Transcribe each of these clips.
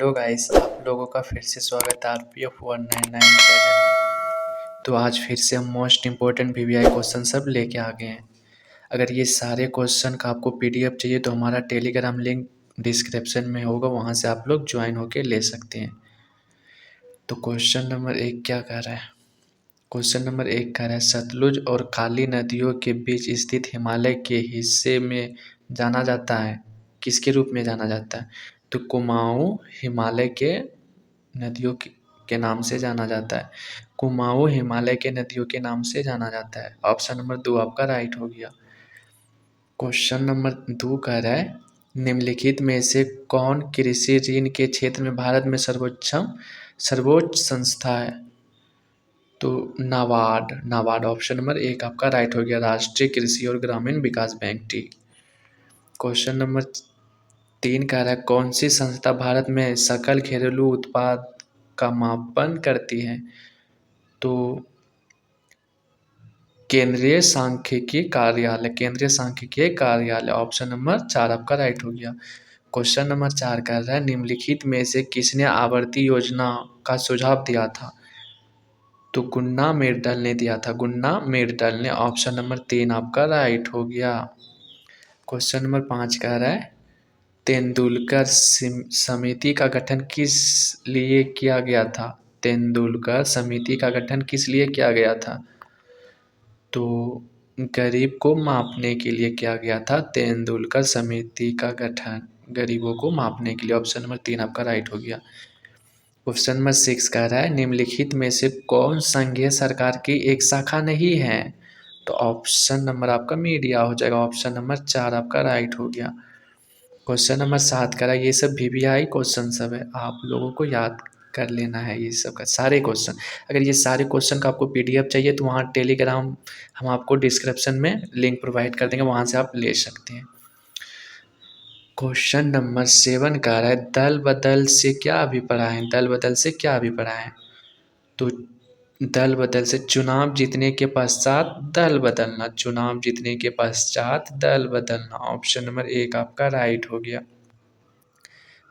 Hello guys, आप लोगों का फिर से स्वागत है आरपीएफ 199 चैनल में। तो आज फिर से हम मोस्ट इम्पोर्टेंट वीवीआई क्वेश्चन सब लेके आ गए हैं। अगर ये सारे क्वेश्चन का आपको पीडीएफ चाहिए तो हमारा टेलीग्राम लिंक डिस्क्रिप्शन में होगा, वहाँ से आप लोग ज्वाइन होके ले सकते हैं। तो क्वेश्चन नंबर 1 क्या कह रहा है? क्वेश्चन नंबर 1 कह रहा है सतलुज और काली नदियों के बीच स्थित हिमालय के हिस्से में जाना जाता है, किसके रूप में जाना जाता है? तो कुमाऊँ हिमालय के नदियों के नाम से जाना जाता है। कुमाऊँ हिमालय के नदियों के नाम से जाना जाता है। ऑप्शन नंबर 2 आपका राइट हो गया। क्वेश्चन नंबर 2 कह रहा है निम्नलिखित में से कौन कृषि ऋण के क्षेत्र में भारत में सर्वोच्च संस्था है? तो नाबार्ड ऑप्शन नंबर 1 आपका राइट हो गया। राष्ट्रीय कृषि और ग्रामीण विकास बैंक टी। क्वेश्चन नंबर 3 कह रहा है कौन सी संस्था भारत में सकल घरेलू उत्पाद का मापन करती है? तो केंद्रीय सांख्यिकी कार्यालय ऑप्शन नंबर 4 आपका राइट हो गया। क्वेश्चन नंबर 4 कह रहा है निम्नलिखित में से किसने आवर्ती योजना का सुझाव दिया था? तो गुन्ना मिर्डल ने दिया था, गुन्ना मिर्डल ने। ऑप्शन नंबर 3 आपका राइट हो गया। क्वेश्चन नंबर 5 कह रहा है तेंदुलकर समिति का गठन किस लिए किया गया था? तेंदुलकर समिति का गठन किस लिए किया गया था? तो गरीब को मापने के लिए किया गया था तेंदुलकर समिति का गठन, गरीबों को मापने के लिए। ऑप्शन नंबर 3 आपका राइट हो गया। क्वेश्चन नंबर 6 कह रहा है निम्नलिखित में से कौन संघीय सरकार की एक शाखा नहीं है? तो ऑप्शन नंबर आपका मीडिया हो जाएगा। ऑप्शन नंबर 4 आपका राइट हो गया। क्वेश्चन नंबर 7 कह रहा है ये सब वीवीआई क्वेश्चन सब है, आप लोगों को याद कर लेना है ये सब का सारे क्वेश्चन। अगर ये सारे क्वेश्चन का आपको पीडीएफ चाहिए तो वहाँ टेलीग्राम हम आपको डिस्क्रिप्शन में लिंक प्रोवाइड कर देंगे, वहाँ से आप ले सकते हैं। क्वेश्चन नंबर 7 कह रहा है दल बदल से क्या अभिप्राय है? दल बदल से क्या अभिप्राय है? तो दल बदल से चुनाव जीतने के पश्चात दल बदलना, चुनाव जीतने के पश्चात दल बदलना। ऑप्शन नंबर 1 आपका राइट हो गया।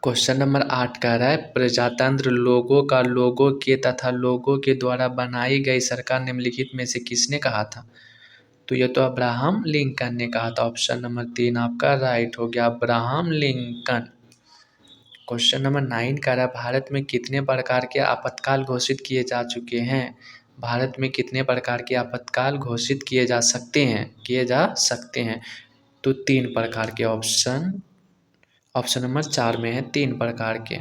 क्वेश्चन नंबर 8 कह रहा है प्रजातंत्र लोगों के तथा लोगों के द्वारा बनाई गई सरकार निम्नलिखित में से किसने कहा था? तो ये तो अब्राहम लिंकन ने कहा था। ऑप्शन नंबर 3 आपका राइट हो गया, अब्राहम लिंकन। क्वेश्चन नंबर 9 कह रहा है भारत में कितने प्रकार के आपातकाल घोषित किए जा चुके हैं? भारत में कितने प्रकार के आपातकाल घोषित किए जा सकते हैं? तो 3 प्रकार के। ऑप्शन नंबर 4 में है 3 प्रकार के,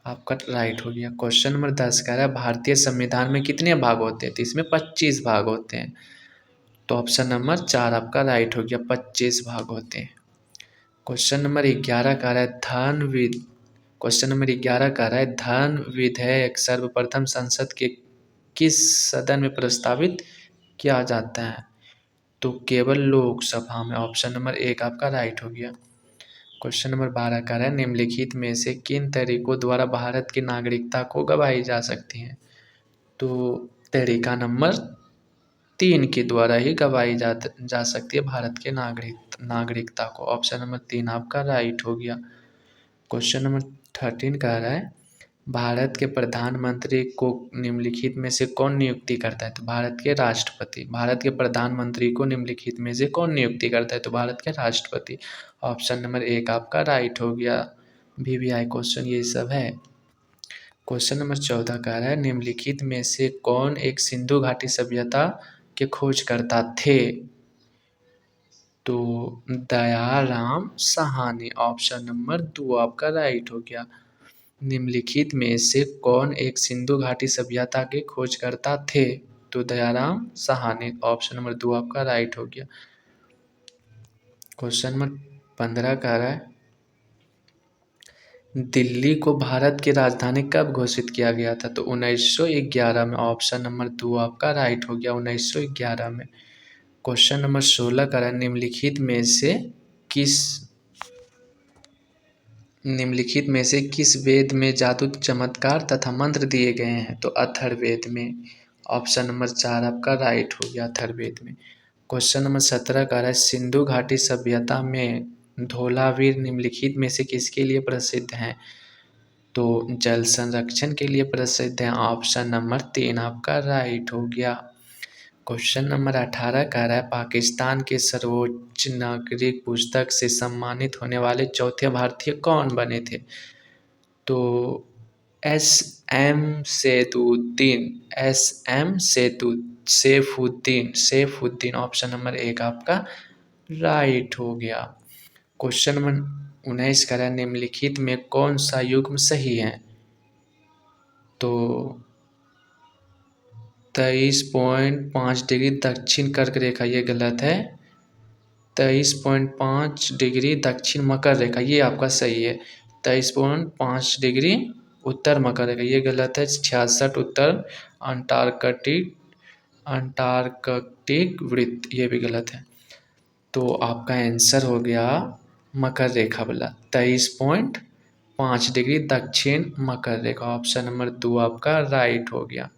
आपका राइट हो गया। क्वेश्चन नंबर 10 कह रहा है भारतीय संविधान में कितने भाग होते हैं? तो इसमें 25 भाग होते हैं। तो ऑप्शन नंबर 4 आपका राइट हो गया, 25 भाग होते हैं। क्वेश्चन नंबर 11 कह रहा है धन विधेयक सर्वप्रथम संसद के किस सदन में प्रस्तावित किया जाता है? तो केवल लोकसभा में। ऑप्शन नंबर 1 आपका राइट हो गया। क्वेश्चन नंबर 12 कह रहा है निम्नलिखित में से किन तरीकों द्वारा भारत की नागरिकता को गवाई जा सकती है? तो तरीका नंबर 3 के द्वारा ही गवाई जा सकती है भारत के नागरिकता को। ऑप्शन नंबर 3 आपका राइट हो गया। क्वेश्चन नंबर 13 कह रहा है भारत के प्रधानमंत्री को निम्नलिखित में से कौन नियुक्ति करता है? तो भारत के राष्ट्रपति। भारत के प्रधानमंत्री को निम्नलिखित में से कौन नियुक्ति करता है? तो भारत के राष्ट्रपति। ऑप्शन नंबर 1 आपका राइट हो गया। वीवीआई क्वेश्चन ये सब है। क्वेश्चन नंबर 14 कह रहा है निम्नलिखित में से कौन एक सिंधु घाटी सभ्यता के खोजकर्ता थे? तो दयाराम साहनी। ऑप्शन नंबर 2 आपका राइट हो गया। निम्नलिखित में से कौन एक सिंधु घाटी सभ्यता के खोजकर्ता थे? तो दयाराम साहनी। ऑप्शन नंबर 2 आपका राइट हो गया। क्वेश्चन नंबर 15 कह रहा है दिल्ली को भारत की राजधानी कब घोषित किया गया था? तो 1911 में। ऑप्शन नंबर 2 आपका राइट हो गया, 1911 में। क्वेश्चन नंबर 16 कह रहा है निम्नलिखित में से किस वेद में जादू चमत्कार तथा मंत्र दिए गए हैं? तो अथर्ववेद में। ऑप्शन नंबर 4 आपका राइट हो गया, अथर्ववेद में। क्वेश्चन नंबर 17 कह रहा है सिंधु घाटी सभ्यता में धोलावीर निम्नलिखित में से किसके लिए प्रसिद्ध हैं? तो जल संरक्षण के लिए प्रसिद्ध है। ऑप्शन नंबर 3 आपका राइट हो गया। क्वेश्चन नंबर 18 कह रहा है पाकिस्तान के सर्वोच्च नागरिक पुस्तक से सम्मानित होने वाले चौथे भारतीय कौन बने थे? तो S M Saifuddin, Saifuddin option number 1 आपका राइट हो गया। क्वेश्चन नंबर 19 कह रहा है निम्नलिखित में कौन सा युग्म सही है? तो 23.5 डिग्री दक्षिण कर्क रेखा ये गलत है। 23.5 डिग्री दक्षिण मकर रेखा ये आपका सही है। 23.5 डिग्री उत्तर मकर रेखा ये गलत है। 66 उत्तर अंटार्कटिक अंटार्कटिक वृत्त ये भी गलत है। तो आपका आंसर हो गया मकर रेखा वाला 23.5 डिग्री दक्षिण मकर रेखा। ऑप्शन नंबर 2 आपका राइट हो गया।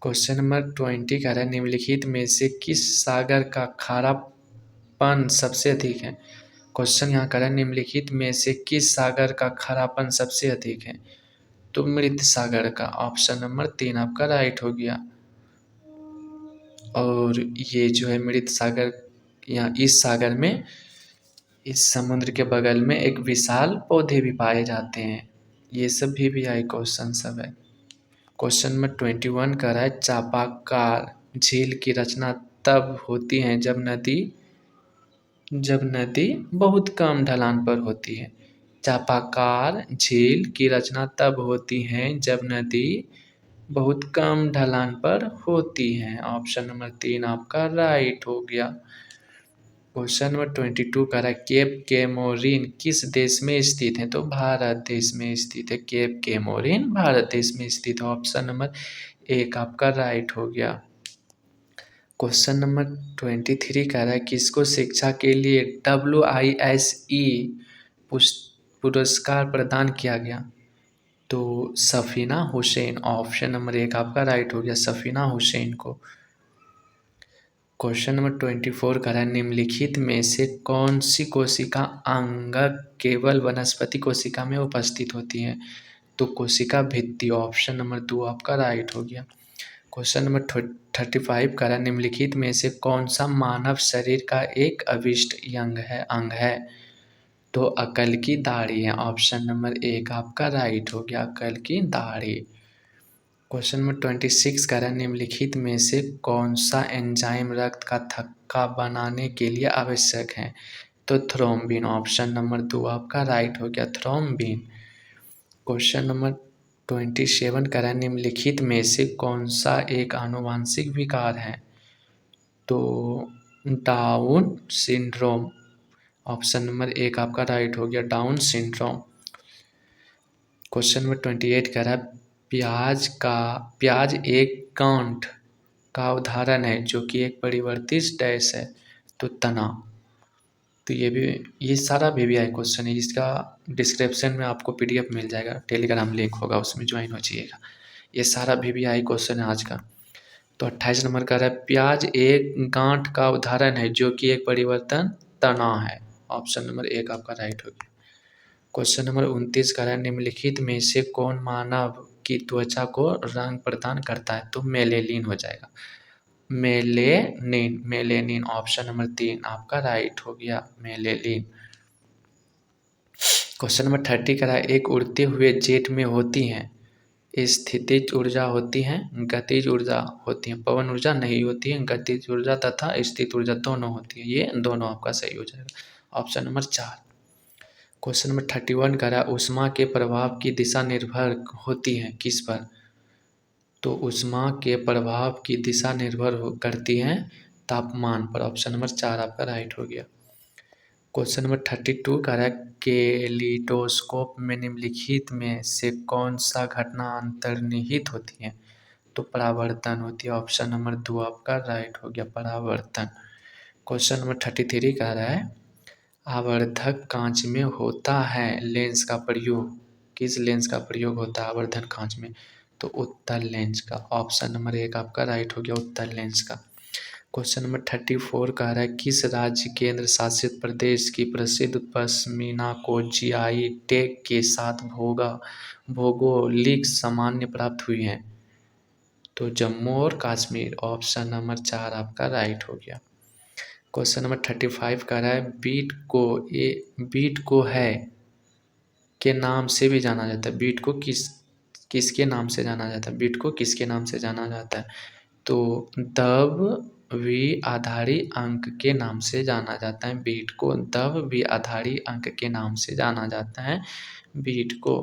क्वेश्चन नंबर 20 कह रहा है निम्नलिखित में से किस सागर का खारापन सबसे अधिक है? क्वेश्चन यहाँ कह रहा है निम्नलिखित में से किस सागर का खारापन सबसे अधिक है? तो मृत सागर का। ऑप्शन नंबर 3 आपका राइट हो गया। और ये जो है मृत सागर, यहाँ इस सागर में, इस समुद्र के बगल में एक विशाल पौधे भी पाए जाते हैं। ये सब भी आई क्वेश्चन सब है। क्वेश्चन नंबर 21 कर रहा है चापाकार झील की रचना तब होती है जब नदी बहुत कम ढलान पर होती है। चापाकार झील की रचना तब होती है जब नदी बहुत कम ढलान पर होती है। ऑप्शन नंबर 3 आपका राइट हो गया। क्वेश्चन नंबर 22 कह रहा है केप केमोरिन किस देश में स्थित है? तो भारत देश में स्थित है। केप केमोरिन भारत देश में स्थित है। ऑप्शन नंबर 1 आपका राइट हो गया। क्वेश्चन नंबर 23 कह रहा है किसको शिक्षा के लिए WISE पुरस्कार प्रदान किया गया? तो सफीना हुसैन। ऑप्शन नंबर 1 आपका राइट हो गया, सफीना हुसैन को। क्वेश्चन नंबर 24 कह रहा है निम्नलिखित में से कौन सी कोशिका अंगक केवल वनस्पति कोशिका में उपस्थित होती है? तो कोशिका भित्ति। ऑप्शन नंबर 2 आपका राइट हो गया। क्वेश्चन नंबर 35 कह रहा है निम्नलिखित में से कौन सा मानव शरीर का एक अविष्ट अंग है? तो अकल की दाढ़ी है। ऑप्शन नंबर 1 आपका राइट हो गया, अकल की दाढ़ी। क्वेश्चन नंबर 26 कह रहा है निम्नलिखित में से कौन सा एंजाइम रक्त का थक्का बनाने के लिए आवश्यक है? तो थ्रोम्बिन। ऑप्शन नंबर 2 आपका राइट हो गया, थ्रोम्बिन। क्वेश्चन नंबर 27 कह रहा है निम्नलिखित में से कौन सा एक आनुवांशिक विकार है? तो डाउन सिंड्रोम। ऑप्शन नंबर 1 आपका राइट हो गया, डाउन सिंड्रोम। क्वेश्चन नंबर 28 कह रहा है प्याज एक गांठ का उदाहरण है जो कि एक परिवर्तित डैश है। तो तना। तो ये सारा VVI क्वेश्चन है। इसका डिस्क्रिप्शन में आपको PDF मिल जाएगा, टेलीग्राम लिंक होगा, उसमें ज्वाइन हो जाइएगा। ये सारा VVI क्वेश्चन है आज का। तो 28 नंबर कह रहा है प्याज एक गांठ का उदाहरण है जो कि एक परिवर्तन तना है। ऑप्शन नंबर 1 आपका राइट हो गया। क्वेश्चन नंबर 29 कह रहा है निम्नलिखित में से कौन मानव की त्वचा को रंग प्रदान करता है? तो मेलेनिन हो जाएगा, मेलेनिन। ऑप्शन नंबर 3 आपका राइट हो गया, मेलेनिन। क्वेश्चन नंबर 30 कह रहा है एक उड़ते हुए जेट में होती हैं स्थितिज ऊर्जा होती है, गतिज ऊर्जा होती है। पवन ऊर्जा नहीं होती है, गतिज ऊर्जा तथा स्थित ऊर्जा दोनों होती है। ये दोनों आपका सही हो जाएगा, ऑप्शन नंबर 4। क्वेश्चन नंबर 31 कह रहा है ऊष्मा के प्रभाव की दिशा निर्भर होती है किस पर? तो ऊष्मा के प्रभाव की दिशा निर्भर करती है तापमान पर। ऑप्शन नंबर 4 आपका राइट हो गया। क्वेश्चन नंबर 32 कह रहा है केलिडोस्कोप में निम्नलिखित में से कौन सा घटना अंतर्निहित होती है? तो परावर्तन होती है। ऑप्शन नंबर 2 आपका राइट हो गया, परावर्तन। क्वेश्चन नंबर 33 कह रहा है आवर्धक कांच में होता है लेंस का प्रयोग। किस लेंस का प्रयोग होता है आवर्धन कांच में? तो उत्तल लेंस का। ऑप्शन नंबर 1 आपका राइट हो गया, उत्तल लेंस का। क्वेश्चन नंबर 34 कह रहा है किस राज्य केंद्र शासित प्रदेश की प्रसिद्ध पश्मीना को जीआई टैग के साथ भौगोलिक सामान्य प्राप्त हुई है? तो जम्मू और कश्मीर। ऑप्शन नंबर 4 आपका राइट हो गया। क्वेश्चन नंबर 35 कह रहा है बीट को है के नाम से भी जाना जाता है। बीट को किसके नाम से जाना जाता है? बीट को किसके नाम से जाना जाता है? तो द्विआधारी अंक के नाम से जाना जाता है बीट को। द्विआधारी अंक के नाम से जाना जाता है बीट को।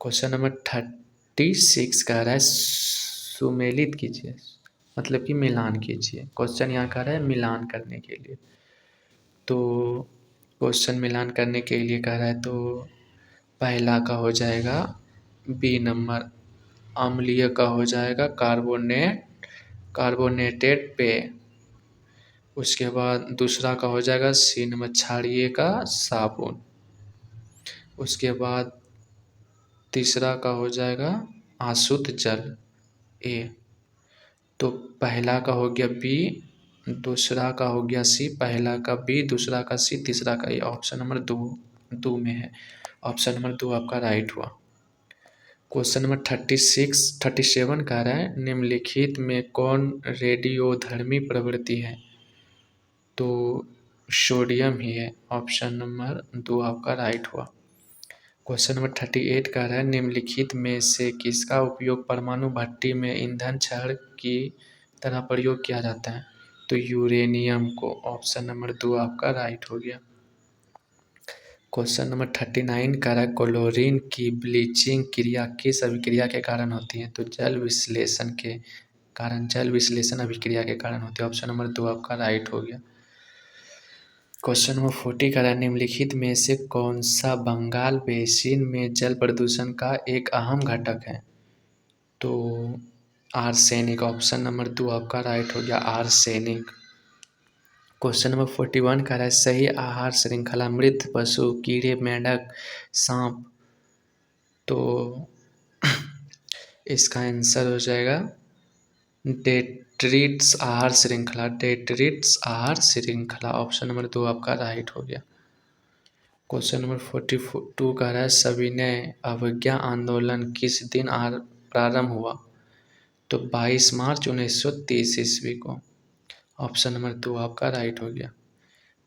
क्वेश्चन नंबर 36 कह रहा है सुमेलित कीजिए, मतलब कि मिलान कीजिए। क्वेश्चन यहाँ कह रहा है मिलान करने के लिए। तो क्वेश्चन मिलान करने के लिए कह रहा है, तो पहला का हो जाएगा बी नंबर, अम्लीय का हो जाएगा कार्बोनेटेड पेय। उसके बाद दूसरा का हो जाएगा सी नंबर, क्षारीय का साबुन। उसके बाद तीसरा का हो जाएगा अशुद्ध जल ए। तो पहला का हो गया बी, दूसरा का हो गया सी, पहला का बी, दूसरा का सी, तीसरा का ए। ऑप्शन नंबर दो में है। ऑप्शन नंबर 2 आपका राइट हुआ। क्वेश्चन नंबर 37 कह रहा है निम्नलिखित में कौन रेडियोधर्मी प्रवृत्ति है? तो सोडियम ही है। ऑप्शन नंबर 2 आपका राइट हुआ। क्वेश्चन नंबर 38 कह रहा है निम्नलिखित में से किसका उपयोग परमाणु भट्टी में ईंधन छड़ की तरह प्रयोग किया जाता है? तो यूरेनियम को। ऑप्शन नंबर 2 आपका राइट हो गया। क्वेश्चन नंबर 39 कह रहा है क्लोरीन की ब्लीचिंग क्रिया किस अभिक्रिया के कारण होती है? तो जल विश्लेषण अभिक्रिया के कारण होती है। ऑप्शन नंबर 2 आपका राइट हो गया। क्वेश्चन नंबर 40 कह रहा है निम्नलिखित में से कौन सा बंगाल बेसिन में जल प्रदूषण का एक अहम घटक है? तो आर्सेनिक। ऑप्शन नंबर 2 आपका राइट हो गया, आर्सेनिक। क्वेश्चन नंबर 41 कह रहा है सही आहार श्रृंखला मृत पशु कीड़े मेंढक सांप। तो इसका आंसर हो जाएगा डेट्रिट्स आहार श्रृंखला। डेट्रिट्स आहार श्रृंखला। ऑप्शन नंबर 2 आपका राइट हो गया। क्वेश्चन नंबर 42 कह रहा है सविनय अवज्ञा आंदोलन किस दिन प्रारंभ हुआ? तो 22 मार्च 1930 ईस्वी को। ऑप्शन नंबर 2 आपका राइट हो गया।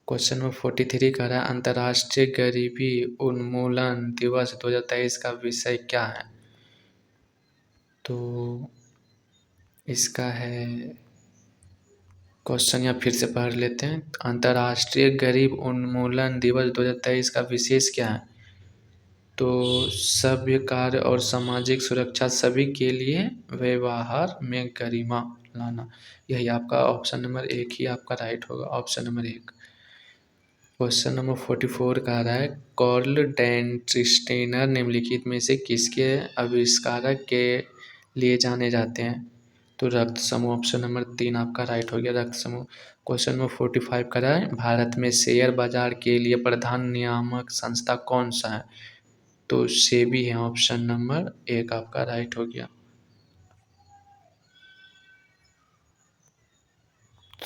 क्वेश्चन नंबर 43 कह रहा है अंतर्राष्ट्रीय गरीबी उन्मूलन दिवस 2023 का विषय क्या है? तो इसका है, क्वेश्चन या फिर से पढ़ लेते हैं। अंतर्राष्ट्रीय गरीब उन्मूलन दिवस 2023 का विशेष क्या है? तो सभ्य कार्य और सामाजिक सुरक्षा सभी के लिए व्यवहार में गरिमा लाना। यही आपका ऑप्शन नंबर 1 ही आपका राइट होगा। Option number 1। क्वेश्चन नंबर 44 कह रहा है कार्ल डेंट्रिस्टेनर निम्नलिखित में से किसके आविष्कारक के लिए जाने जाते हैं? तो रक्त समूह। ऑप्शन नंबर 3 आपका राइट हो गया, रक्त समूह। क्वेश्चन नंबर 45 कह रहा है भारत में शेयर बाजार के लिए प्रधान नियामक संस्था कौन सा है? तो सेबी है। ऑप्शन नंबर 1 आपका राइट हो गया।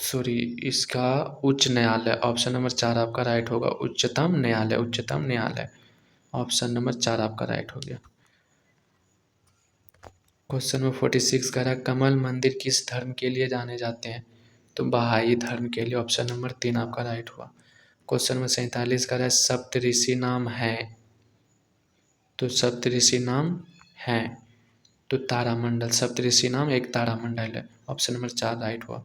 सॉरी, इसका उच्च न्यायालय। ऑप्शन नंबर 4 आपका राइट होगा, उच्चतम न्यायालय। उच्चतम न्यायालय। ऑप्शन नंबर 4 आपका राइट हो गया। क्वेश्चन नंबर 46 कह रहा है कमल मंदिर किस धर्म के लिए जाने जाते हैं? तो बहाई धर्म के लिए। ऑप्शन नंबर 3 आपका राइट हुआ। क्वेश्चन नंबर 47 कह रहा है सप्तऋषि नाम है? तो सप्तऋषि नाम है तो तारामंडल। सप्तऋषि नाम एक तारामंडल है। ऑप्शन नंबर 4 राइट हुआ।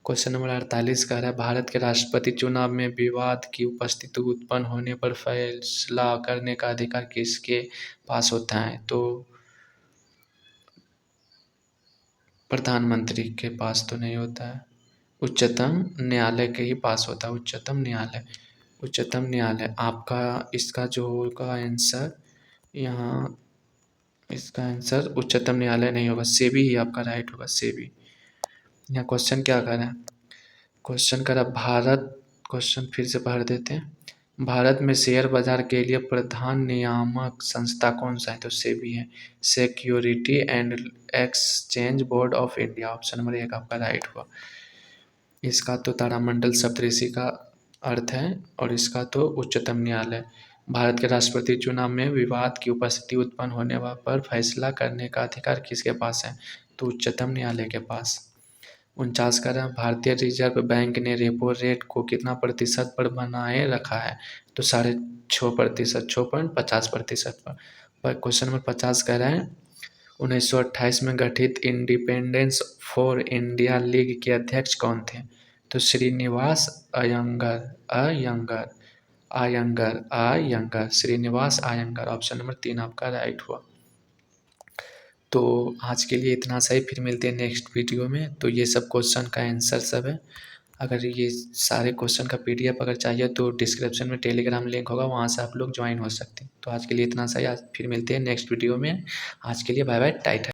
क्वेश्चन नंबर 48 कह रहा है भारत के राष्ट्रपति चुनाव में विवाद की उपस्थिति उत्पन्न होने पर फैसला करने का अधिकार किसके पास होता है? तो प्रधानमंत्री के पास तो नहीं होता है, उच्चतम न्यायालय के ही पास होता है। उच्चतम न्यायालय। उच्चतम न्यायालय आपका। इसका जो होगा आंसर यहाँ, इसका आंसर उच्चतम न्यायालय नहीं होगा, सेबी ही आपका राइट होगा, सेबी। यहाँ क्वेश्चन क्या कर रहा है? क्वेश्चन कर रहा भारत, क्वेश्चन फिर से पढ़ देते हैं। भारत में शेयर बाजार के लिए प्रधान नियामक संस्था कौन सा है? तो सेबी है, security and exchange board of India. Option number 1 आपका राइट हुआ। इसका तो तारामंडल सप्तऋषि का अर्थ है और इसका तो उच्चतम न्यायालय। भारत के राष्ट्रपति चुनाव में विवाद की उपस्थिति उत्पन्न होने पर फैसला करने का अधिकार किसके पास है? तो उच्चतम न्यायालय के पास। 49 कह रहा है भारतीय रिजर्व बैंक ने रेपो रेट को कितना प्रतिशत पर बनाए रखा है? तो 6.5%, 6.50% पर। क्वेश्चन नंबर 50 कह रहे हैं 1928 में गठित इंडिपेंडेंस फॉर इंडिया लीग के अध्यक्ष कौन थे? तो श्रीनिवास अयंगर अयंगर आयंगर आयंगर श्रीनिवास आयंगर। ऑप्शन नंबर 3 आपका राइट हुआ। तो आज के लिए इतना सही, फिर मिलते हैं नेक्स्ट वीडियो में। तो ये सब क्वेश्चन का आंसर सब है। अगर ये सारे क्वेश्चन का पीडीएफ अगर चाहिए तो डिस्क्रिप्शन में टेलीग्राम लिंक होगा, वहाँ से आप लोग ज्वाइन हो सकते हैं। तो आज के लिए इतना सही, आज फिर मिलते हैं नेक्स्ट वीडियो में। आज के लिए बाय बाय, टाइट है।